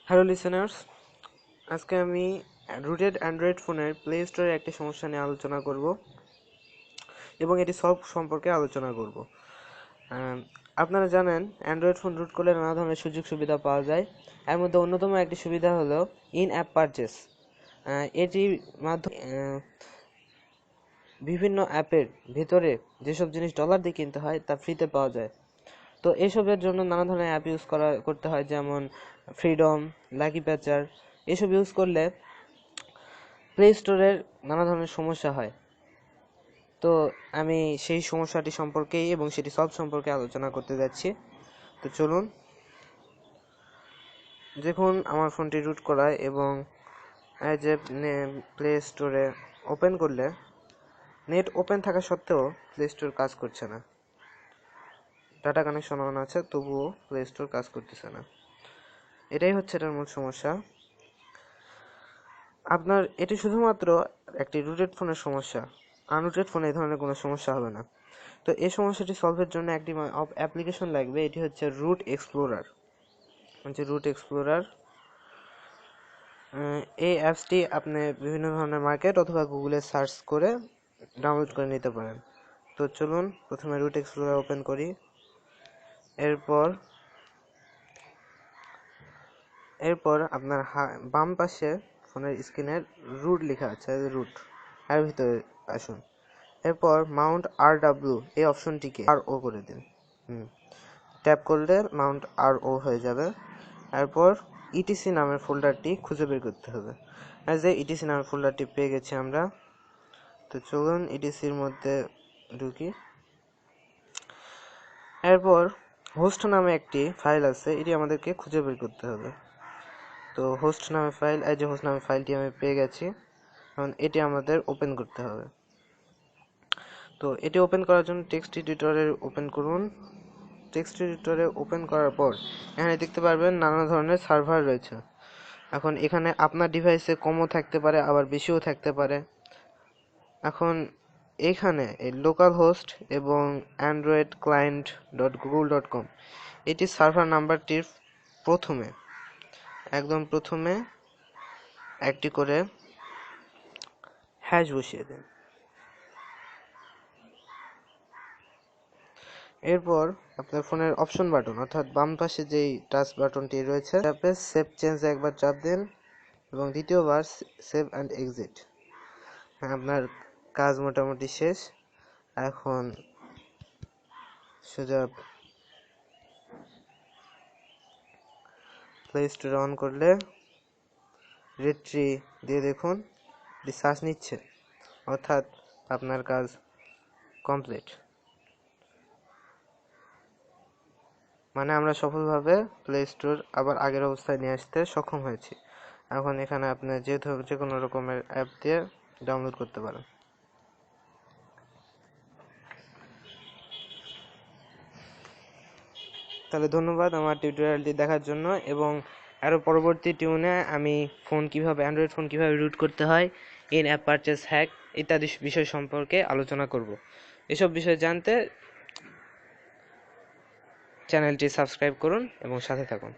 Hello listeners, আজকে আমি rooted Android ফোনের প্লে স্টোরের একটি সমস্যা নিয়ে আলোচনা করব এবং এটি সলভ সম্পর্কে আলোচনা করব। আপনারা জানেন অ্যান্ড্রয়েড ফোন রুট করলে নানা ধরনের সুযোগ সুবিধা পাওয়া যায়। এর মধ্যে অন্যতম একটি সুবিধা হলো ইন অ্যাপ পারচেস। এটির মাধ্যমে বিভিন্ন অ্যাপের ভিতরে যেসব জিনিস ডলার দিয়ে কিনতে হয় তা ফ্রিতে পাওয়া যায়। তো এসবের জন্য নানা ধরনের অ্যাপ ইউজ করতে হয়, যেমন ফ্রিডম, লাকি প্যাচার। এসব ইউজ করলে প্লে স্টোরের নানা ধরনের সমস্যা হয়। তো আমি সেই সমস্যাটি সম্পর্কেই এবং সেটি সলভ সম্পর্কে আলোচনা করতে যাচ্ছি। তো চলুন, দেখুন আমার ফোনটি রুট করা এবং যে প্লে স্টোরে ওপেন করলে নেট ওপেন থাকা সত্ত্বেও প্লে স্টোর কাজ করছে না। ডাটা কানেকশন অন আছে, তবুও প্লে স্টোর কাজ করতেছে না। এটাই হচ্ছে এটার মূল সমস্যা। আপনার এটি শুধুমাত্র একটি রুটেড ফোনের সমস্যা, আনরুটেড ফোনে এই ধরনের কোনো সমস্যা হবে না। তো এই সমস্যাটি সলভের জন্য একটি অ্যাপ্লিকেশন লাগবে, এটি হচ্ছে রুট এক্সপ্লোরার। এই অ্যাপসটি আপনি বিভিন্ন ধরনের মার্কেট অথবা গুগলে সার্চ করে ডাউনলোড করে নিতে পারেন। তো চলুন প্রথমে রুট এক্সপ্লোরার ওপেন করি। এরপর আপনার বাম পাশে ফোনের স্ক্রিনের রুট লেখা আছে, রুট, এর ভিতরে আসুন। এরপর মাউন্ট RW এই অপশনটিকে RO করে দিন। ট্যাপ করলে মাউন্ট RO হয়ে যাবে। এরপর ইটিসি নামের ফোল্ডারটি খুঁজে বের করতে হবে। আর যে ইটিসি নামের ফোল্ডারটি পেয়ে গেছি আমরা। তো চলুন ইটিসির মধ্যে ঢুকি। এরপর হোস্ট নামে একটি ফাইল আছে, এটি আমাদেরকে খুঁজে বের করতে হবে। তো হোস্ট নামে ফাইল, এই যে হোস্ট নামে ফাইলটি আমি পেয়ে গেছি। এখন এটি আমাদের ওপেন করতে হবে। তো এটি ওপেন করার জন্য টেক্সট এডিটরে ওপেন করুন। টেক্সট এডিটরে ওপেন করার পর এখানে দেখতে পারবেন নানা ধরনের সার্ভার রয়েছে। এখন এখানে আপনার ডিভাইসে কমও থাকতে পারে, আবার বেশিও থাকতে পারে। এখন এখানে এই লোকাল হোস্ট এবং androidclient.google.com এটি সার্ভার নাম্বারটির একদম প্রথমে একটি করে হ্যাশ বসিয়ে দিন। এরপর আপনার ফোনের অপশন বাটন অর্থাৎ বাম পাশে যেই টাচ বাটনটি রয়েছে চাপে সেভ চেঞ্জ একবার চাপ দিন এবং দ্বিতীয়বার সেভ অ্যান্ড এক্সিট। হ্যাঁ, আপনার কাজ মোটামুটি শেষ। এখন সোজা প্লে স্টোর অন করলে রেট্রি দিয়ে দেখুন রিসার্চ নিচ্ছে, অর্থাৎ আপনার কাজ কমপ্লিট। মানে আমরা সফলভাবে প্লে স্টোর আবার আগের অবস্থায় নিয়ে আসতে সক্ষম হয়েছি। এখন এখানে আপনি যে কোনো রকমের অ্যাপ দিয়ে ডাউনলোড করতে পারেন। তাহলে ধন্যবাদ আমার টিউটোরিয়ালটি দেখার জন্য, এবং আরও পরবর্তী টিউনে আমি অ্যান্ড্রয়েড ফোন কীভাবে রুট করতে হয়, ইন অ্যাপ পারচেস হ্যাক ইত্যাদি বিষয় সম্পর্কে আলোচনা করব। এসব বিষয় জানতে চ্যানেলটি সাবস্ক্রাইব করুন এবং সাথে থাকুন।